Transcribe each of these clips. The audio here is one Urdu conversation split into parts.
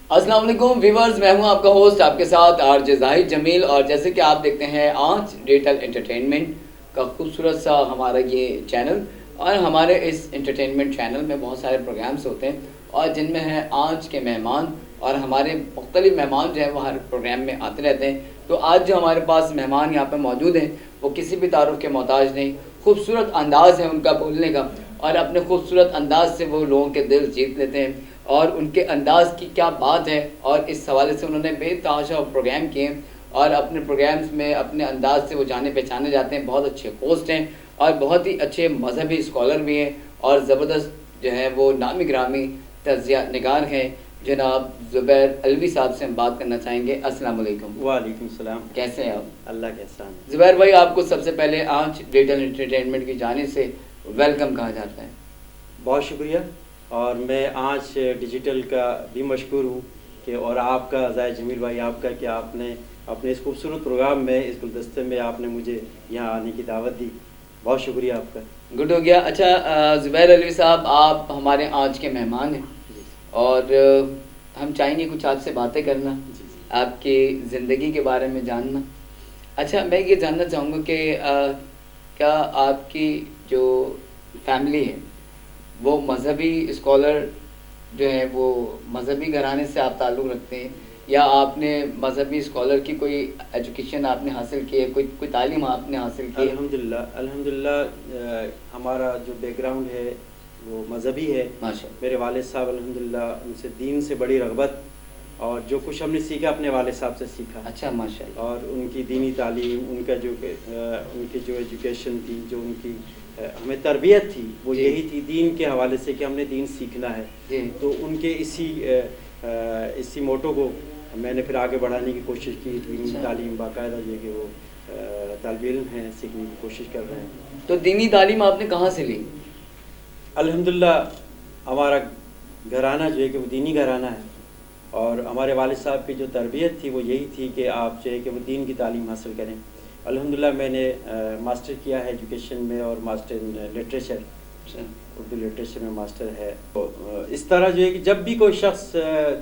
السلام علیکم ویورز، میں ہوں آپ کا ہوسٹ، آپ کے ساتھ آر جے زاہد جمیل. اور جیسے کہ آپ دیکھتے ہیں آج ڈیجیٹل انٹرٹینمنٹ کا خوبصورت سا ہمارا یہ چینل، اور ہمارے اس انٹرٹینمنٹ چینل میں بہت سارے پروگرامز ہوتے ہیں اور جن میں ہیں آج کے مہمان. اور ہمارے مختلف مہمان جو ہیں وہ ہر پروگرام میں آتے رہتے ہیں. تو آج جو ہمارے پاس مہمان یہاں پہ موجود ہیں وہ کسی بھی تعارف کے محتاج نہیں. خوبصورت انداز ہے ان کا بولنے کا، اور اپنے خوبصورت انداز سے وہ لوگوں کے دل جیت لیتے ہیں. اور ان کے انداز کی کیا بات ہے، اور اس حوالے سے انہوں نے بے تحاشا پروگرام کیے ہیں اور اپنے پروگرامز میں اپنے انداز سے وہ جانے پہچانے جاتے ہیں. بہت اچھے ہوسٹ ہیں اور بہت ہی اچھے مذہبی اسکالر بھی ہیں، اور زبردست جو ہے وہ نامی گرامی تجزیہ نگار ہیں. جناب زبیر علوی صاحب سے ہم بات کرنا چاہیں گے. السلام علیکم. وعلیکم السلام. کیسے ہیں آپ؟ اللہ کا احسان. زبیر بھائی، آپ کو سب سے پہلے آج ڈیجیٹل انٹرٹینمنٹ کی جانب سے ویلکم کہا جاتا ہے. بہت شکریہ. اور میں آج ڈیجیٹل کا بھی مشکور ہوں کہ اور آپ کا زاہد جمیل بھائی، آپ کا کہ آپ نے اپنے اس خوبصورت پروگرام میں، اس گلدستے میں آپ نے مجھے یہاں آنے کی دعوت دی. بہت شکریہ آپ کا. گڈ ہو گیا. اچھا زبیر علوی صاحب، آپ ہمارے آج کے مہمان ہیں اور ہم چاہیں گے کچھ آپ سے باتیں کرنا، آپ کی زندگی کے بارے میں جاننا. اچھا، میں یہ جاننا چاہوں گا کہ کیا آپ کی جو فیملی ہے وہ مذہبی اسکالر جو ہے وہ مذہبی گھرانے سے آپ تعلق رکھتے ہیں، یا آپ نے مذہبی اسکالر کی کوئی ایجوکیشن آپ نے حاصل کی ہے، کوئی تعلیم آپ نے حاصل کی ہے؟ الحمدللہ ہمارا جو بیک گراؤنڈ ہے وہ مذہبی ہے. میرے والد صاحب الحمدللہ ان سے دین سے بڑی رغبت، اور جو کچھ ہم نے سیکھا اپنے والد صاحب سے سیکھا. اچھا، ماشاء اللہ. اور ان کی دینی تعلیم، ان کا جو ان کی جو ایجوکیشن تھی، جو ان کی ہمیں تربیت تھی، وہ یہی تھی دین کے حوالے سے کہ ہم نے دین سیکھنا ہے. تو ان کے اسی موٹو کو میں نے پھر آگے بڑھانے کی کوشش کی. دینی تعلیم باقاعدہ جو کہ وہ طالب علم ہیں، سیکھنے کی کوشش کر رہے ہیں. تو دینی تعلیم آپ نے کہاں سے لی؟ الحمدللہ ہمارا گھرانہ جو ہے کہ وہ دینی گھرانہ ہے، اور ہمارے والد صاحب کی جو تربیت تھی وہ یہی تھی کہ آپ جو ہے کہ وہ دین کی تعلیم حاصل کریں. الحمدللہ میں نے ماسٹر کیا ہے ایجوکیشن میں، اور master in literature, Urdu literature میں ماسٹر ہے. اس طرح جو ہے کہ جب بھی کوئی شخص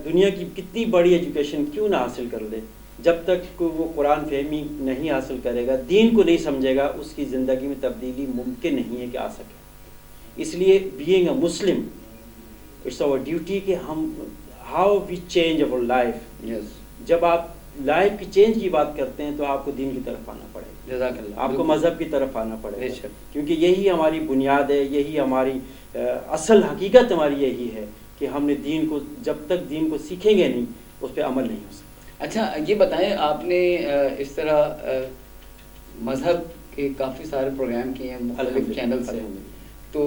دنیا کی کتنی بڑی ایجوکیشن کیوں نہ حاصل کر لے، جب تک وہ قرآن فہمی نہیں حاصل کرے گا، دین کو نہیں سمجھے گا، اس کی زندگی میں تبدیلی ممکن نہیں ہے کہ آ سکے. اس لیے being a Muslim it's our duty کہ ہم how we change over life. جب آپ لائف کی چینج کی بات کرتے ہیں تو آپ کو دین کی طرف آنا پڑے گا. جزاک اللہ. آپ کو مذہب کی طرف آنا پڑے گا، کیونکہ یہی ہماری بنیاد ہے، یہی ہماری اصل حقیقت ہماری یہی ہے کہ ہم نے دین کو، جب تک دین کو سیکھیں گے نہیں، اس پہ عمل نہیں ہو سکتا. اچھا یہ بتائیں، آپ نے اس طرح مذہب کے کافی سارے پروگرام کیے ہیں مختلف چینل سے، تو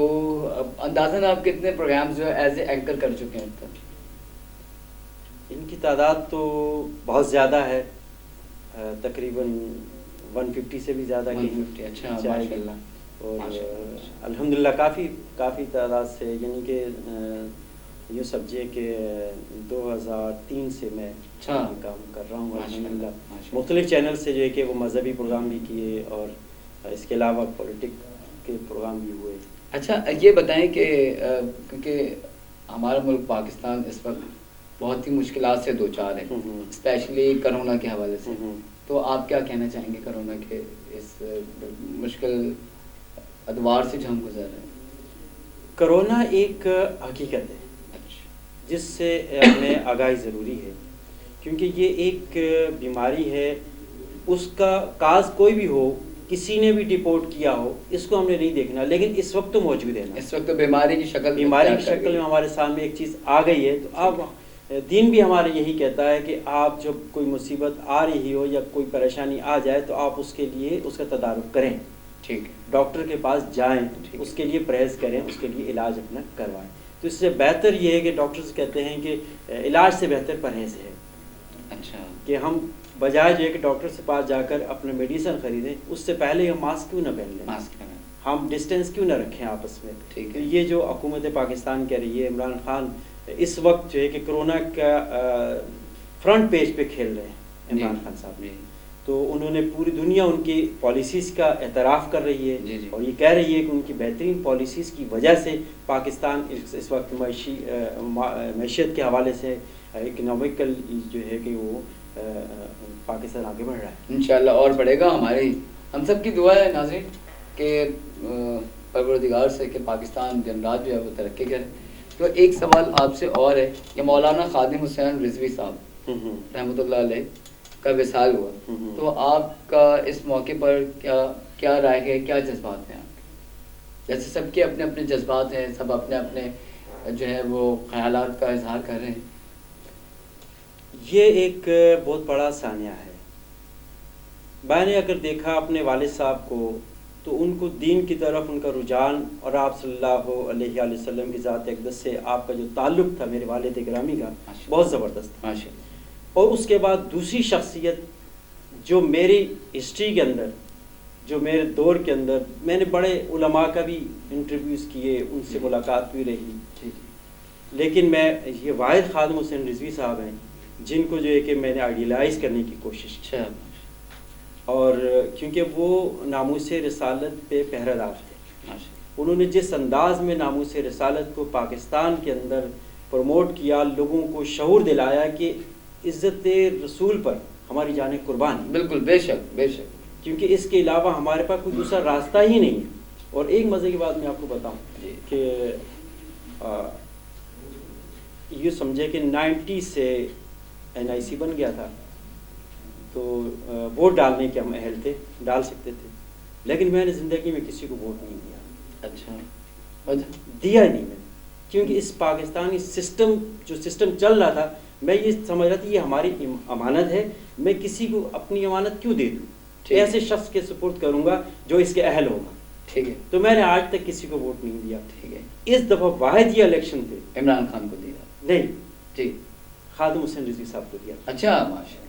اندازاً آپ کتنے پروگرامز جو ایز اے اینکر کر چکے ہیں اب تک؟ ان کی تعداد تو بہت زیادہ ہے، تقریباً 150 سے بھی زیادہ کی. 150. اچھا، ماشاء اللہ. اور الحمدللہ کافی تعداد سے، یعنی کہ یہ سمجھیے کہ 2003 سے میں کام کر رہا ہوں الحمدللہ. مختلف چینل سے جو ہے کہ وہ مذہبی پروگرام بھی کیے، اور اس کے علاوہ پولیٹک کے پروگرام بھی ہوئے. اچھا یہ بتائیں کہ کیونکہ ہمارا ملک پاکستان اس وقت بہت ہی مشکلات سے دوچار ہے، اسپیشلی کرونا کے حوالے سے، تو آپ کیا کہنا چاہیں گے کرونا کے اس مشکل ادوار سے جو ہم گزر رہے ہیں؟ کرونا ایک حقیقت ہے جس سے ہمیں آگاہی ضروری ہے، کیونکہ یہ ایک بیماری ہے. اس کا کاز کوئی بھی ہو، کسی نے بھی رپورٹ کیا ہو، اس کو ہم نے نہیں دیکھنا، لیکن اس وقت تو موجود ہے نا. اس وقت تو بیماری کی شکل میں ہمارے سامنے ایک چیز آ گئی ہے. تو اب دین بھی ہمارے یہی کہتا ہے کہ آپ جب کوئی مصیبت آ رہی ہو یا کوئی پریشانی آ جائے تو آپ اس کے لیے اس کا تدارک کریں. ٹھیک ہے. ڈاکٹر کے پاس جائیں، اس کے لیے پرہیز کریں، اس کے لیے علاج اپنا کروائیں. تو اس سے بہتر یہ ہے کہ ڈاکٹرز کہتے ہیں کہ علاج سے بہتر پرہیز ہے. اچھا. کہ ہم بجائے جو ہے کہ ڈاکٹر سے پاس جا کر اپنے میڈیسن خریدیں، اس سے پہلے ہم ماسک کیوں نہ پہن لیں، ہم ڈسٹینس کیوں نہ رکھیں آپس میں. ٹھیک ہے. یہ جو حکومت پاکستان کہہ رہی ہے، عمران خان اس وقت جو ہے کہ کرونا کا فرنٹ پیج پہ کھیل رہے ہیں عمران خان صاحب. تو انہوں نے پوری دنیا ان کی پالیسیز کا اعتراف کر رہی ہے، اور یہ کہہ رہی ہے کہ ان کی بہترین پالیسیز کی وجہ سے پاکستان اس وقت معیشت کے حوالے سے اکنامکل جو ہے کہ وہ پاکستان آگے بڑھ رہا ہے انشاءاللہ، اور بڑھے گا. ہم سب کی دعا ہے ناظرین کہ پروردگار سے کہ پاکستان دن رات جو ہے وہ ترقی کرے. تو ایک سوال آپ سے اور ہے کہ مولانا خادم حسین رضوی صاحب رحمۃ اللہ علیہ کا وصال ہوا، تو آپ کا اس موقع پر کیا رائے ہے، کیا جذبات ہیں آپ کے؟ جیسے سب کے اپنے اپنے جذبات ہیں، سب اپنے اپنے جو ہے وہ خیالات کا اظہار کر رہے ہیں. یہ ایک بہت بڑا سانحہ ہے. میں نے اگر دیکھا اپنے والد صاحب کو تو ان کو دین کی طرف ان کا رجحان اور آپ صلی اللہ علیہ وسلم کی ذات اقدس سے آپ کا جو تعلق تھا میرے والد گرامی کا بہت زبردست تھا. اور اس کے بعد دوسری شخصیت جو میری ہسٹری کے اندر، جو میرے دور کے اندر میں نے بڑے علماء کا بھی انٹرویوز کیے، ان سے ملاقات بھی رہی، لیکن میں یہ واحد خادم حسین رضوی صاحب ہیں جن کو جو ہے کہ میں نے آئیڈیلائز کرنے کی کوشش کی. اور کیونکہ وہ ناموس رسالت پہ پہرہ دار تھے. انہوں نے جس انداز میں ناموس رسالت کو پاکستان کے اندر پروموٹ کیا، لوگوں کو شعور دلایا کہ عزت رسول پر ہماری جانیں قربان. بالکل، بے شک بے شک، کیونکہ اس کے علاوہ ہمارے پاس کوئی دوسرا راستہ ہی نہیں ہے. اور ایک مزے کی بات میں آپ کو بتاؤں کہ یہ سمجھے کہ 90 سے NIC بن گیا تھا تو ووٹ ڈالنے کے ہم اہل تھے، ڈال سکتے تھے، لیکن میں نے زندگی میں کسی کو ووٹ نہیں دیا. اچھا، دیا نہیں میں، کیونکہ اس پاکستانی جو سسٹم چل رہا تھا، میں یہ سمجھ رہا تھا یہ ہماری امانت ہے، میں کسی کو اپنی امانت کیوں دے دوں، ایسے شخص کے سپرد کروں گا جو اس کے اہل ہوگا. ٹھیک ہے، تو میں نے آج تک کسی کو ووٹ نہیں دیا. ٹھیک ہے، اس دفعہ واحد یہ الیکشن تھے. عمران خان کو دیا نہیں، جی خادم حسین رضوی صاحب کو دیا. اچھا، ماشاء اللہ،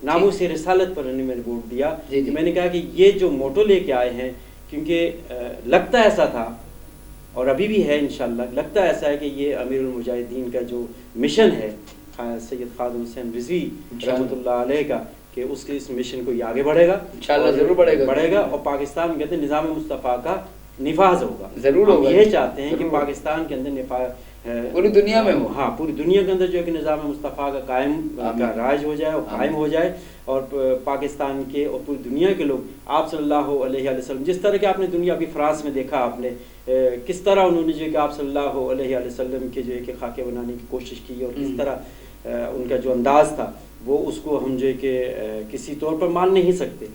ناموس رسالت پر انہوں نے ووٹ دیا. میں نے کہا کہ یہ جو موٹو لے کے آئے ہیں، کیونکہ لگتا ایسا تھا اور ابھی بھی ہے انشاءاللہ، لگتا ایسا ہے کہ یہ امیر المجاہدین کا جو مشن ہے سید خادم حسین رضوی رحمۃ اللہ علیہ کا، کہ اس کے اس مشن کو یہ آگے بڑھے گا انشاءاللہ، ضرور بڑھے گا. اور پاکستان کے اندر نظام مصطفیٰ کا نفاذ ہوگا، ضرور ہوگا. یہ چاہتے ہیں کہ پاکستان کے اندر نفاذ پوری دنیا میں ہو. ہاں، پوری دنیا کے اندر جو ہے کہ نظام مصطفیٰ کا قائم کا راج ہو جائے اور قائم ہو جائے، اور پاکستان کے اور پوری دنیا کے لوگ آپ صلی اللہ علیہ وسلم، جس طرح کہ آپ نے دنیا ابھی فرانس میں دیکھا آپ نے کس طرح انہوں نے جو ہے کہ آپ صلی اللہ علیہ وسلم کے جو ہے کہ خاکے بنانے کی کوشش کی، اور کس طرح ان کا جو انداز تھا وہ اس کو ہم جو ہے کہ کسی طور پر مان نہیں سکتے.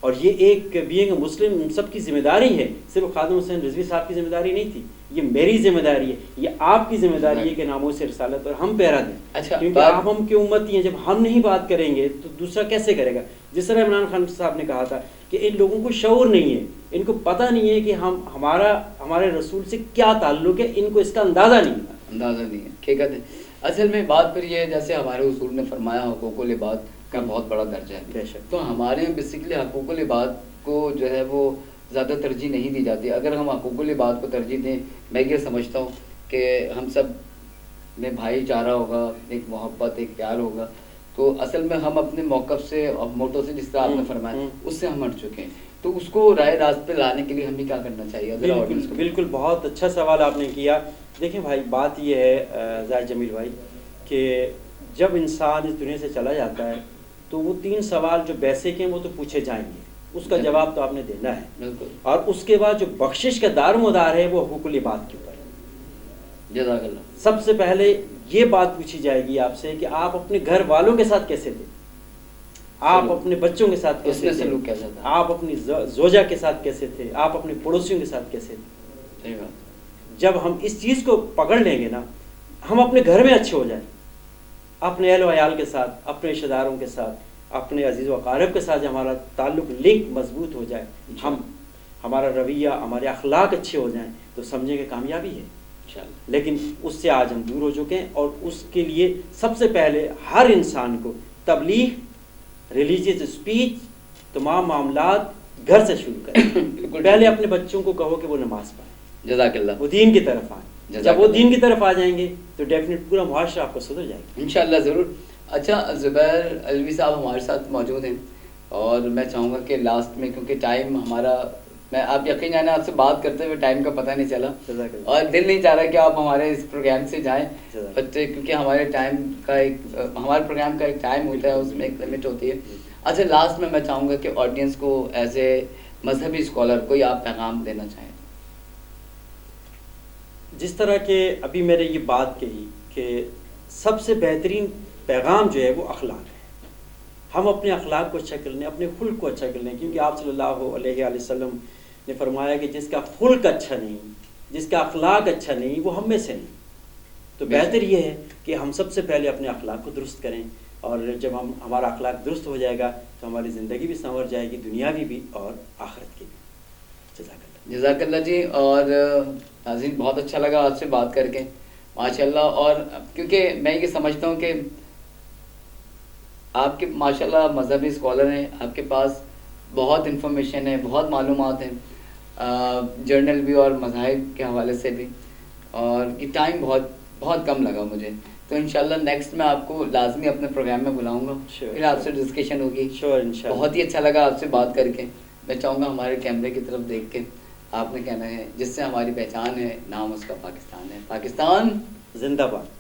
اور یہ ایک بینگ مسلم سب کی ذمہ داری ہے، صرف خادم حسین رضوی صاحب کی ذمہ داری نہیں تھی، یہ میری ذمہ داری ہے، یہ آپ کی ذمہ داری ہے کہ ناموس رسالت اور ہم پہرا دیں. اچھا، کیونکہ آپ ہم کی امتی ہیں، جب ہم نہیں بات کریں گے تو دوسرا کیسے کرے گا؟ جس طرح عمران خان صاحب نے کہا تھا کہ ان لوگوں کو شعور نہیں ہے، ان کو پتہ نہیں ہے کہ ہمارے رسول سے کیا تعلق ہے، ان کو اس کا اندازہ نہیں ہے. حقیقت ہے. اصل میں بات پھر یہ ہے، جیسے ہمارے اصول نے فرمایا حقوق العباد کا بہت بڑا درجہ ہے. بے شک. تو ہمارے بیسیکلی حقوق العباد کو جو ہے وہ زیادہ ترجیح نہیں دی جاتی. اگر ہم حقوق العباد کو ترجیح دیں، میں یہ سمجھتا ہوں کہ ہم سب میں بھائی چارہ ہوگا، ایک محبت، ایک پیار ہوگا. تو اصل میں ہم اپنے موقف سے اور موٹو سے، جس طرح آپ نے فرمایا، اس سے ہم ہٹ چکے ہیں. تو اس کو رائے راست پہ لانے کے لیے ہمیں کیا کرنا چاہیے؟ بالکل، بہت اچھا سوال آپ نے کیا. دیکھیں بھائی، بات یہ ہے زاہد جمیل بھائی کہ جب انسان اس دنیا سے چلا جاتا ہے تو وہ 3 سوال جو بیسک ہیں وہ تو پوچھے جائیں گے، اس کا جواب تو آپ نے دینا ہے. بالکل. اور اس کے بعد جو بخشش کا دار مدار ہے وہ حقوق العباد کے اوپر ہے. جزاک اللہ. سب سے پہلے یہ بات پوچھی جائے گی آپ سے کہ آپ اپنے گھر والوں کے ساتھ کیسے تھے، آپ اپنے بچوں کے ساتھ کیسے تھے، آپ اپنی زوجہ کے ساتھ کیسے تھے، آپ اپنے پڑوسیوں کے ساتھ کیسے تھے. جب ہم اس چیز کو پکڑ لیں گے نا، ہم اپنے گھر میں اچھے ہو جائیں، اپنے اہل و عیال کے ساتھ، اپنے رشتہ داروں کے ساتھ، اپنے عزیز و اقارب کے ساتھ ہمارا تعلق لنک مضبوط ہو جائے، ہمارا رویہ، ہمارے اخلاق اچھے ہو جائیں، تو سمجھیں کہ کامیابی ہے. لیکن اس سے آج ہم دور ہو چکے ہیں. اور اس کے لیے سب سے پہلے ہر انسان کو تبلیغ، ریلیجیس اسپیچ، تمام معاملات گھر سے شروع کریں. پہلے اپنے بچوں کو کہو کہ وہ نماز پڑھیں. جزاک اللہ. وہ دین کی طرف آئیں. جب وہ دین کی طرف آ جائیں گے تو ڈیفینیٹ پورا معاشرہ آپ کو سدھر جائے گا انشاءاللہ. ضرور. اچھا، زبیر علوی صاحب ہمارے ساتھ موجود ہیں، اور میں چاہوں گا کہ لاسٹ میں، کیونکہ ٹائم ہمارا میں آپ یقین جانے آپ سے بات کرتے ہوئے ٹائم کا پتہ نہیں چلا جزاک اللہ. اور دل نہیں چاہ رہا کہ آپ ہمارے اس پروگرام سے جائیں جزاک بٹ کیونکہ ہمارے ٹائم کا ہمارے پروگرام کا ایک ٹائم ہوتا ہے, اس میں ایک لمٹ ہوتی ہے. اچھا لاسٹ میں چاہوں گا کہ آڈینس کو ایز اے مذہبی اسکالر کوئی آپ پیغام دینا چاہیں. جس طرح کہ ابھی میں نے یہ بات کہی کہ سب سے بہترین پیغام جو ہے وہ اخلاق ہے. ہم اپنے اخلاق کو اچھا کر لیں, اپنے خلق کو اچھا کر لیں, کیونکہ آپ صلی اللہ علیہ وآلہ وسلم نے فرمایا کہ جس کا خلق اچھا نہیں, جس کا اخلاق اچھا نہیں, وہ ہم میں سے نہیں. تو بہتر یہ ہے کہ ہم سب سے پہلے اپنے اخلاق کو درست کریں, اور جب ہمارا اخلاق درست ہو جائے گا تو ہماری زندگی بھی سنور جائے گی, دنیاوی بھی اور آخرت کی بھی. جزاک اللہ. جزاک اللہ جی. اور ناظرین بہت اچھا لگا آپ سے بات کر کے ماشاء اللہ. اور کیونکہ میں یہ سمجھتا ہوں کہ آپ کے ماشاء اللہ مذہبی اسکالر ہیں, آپ کے پاس بہت انفارمیشن ہے, بہت معلومات ہیں جرنل بھی اور مذاہب کے حوالے سے بھی, اور یہ ٹائم بہت کم لگا مجھے. تو انشاءاللہ نیکسٹ میں آپ کو لازمی اپنے پروگرام میں بلاؤں گا, پھر آپ سے ڈسکشن ہوگی. بہت ہی اچھا لگا آپ سے بات کر کے. میں چاہوں گا ہمارے کیمرے کی طرف دیکھ کے آپ نے کہنا ہے جس سے ہماری پہچان ہے, نام اس کا پاکستان ہے. پاکستان زندہ باد.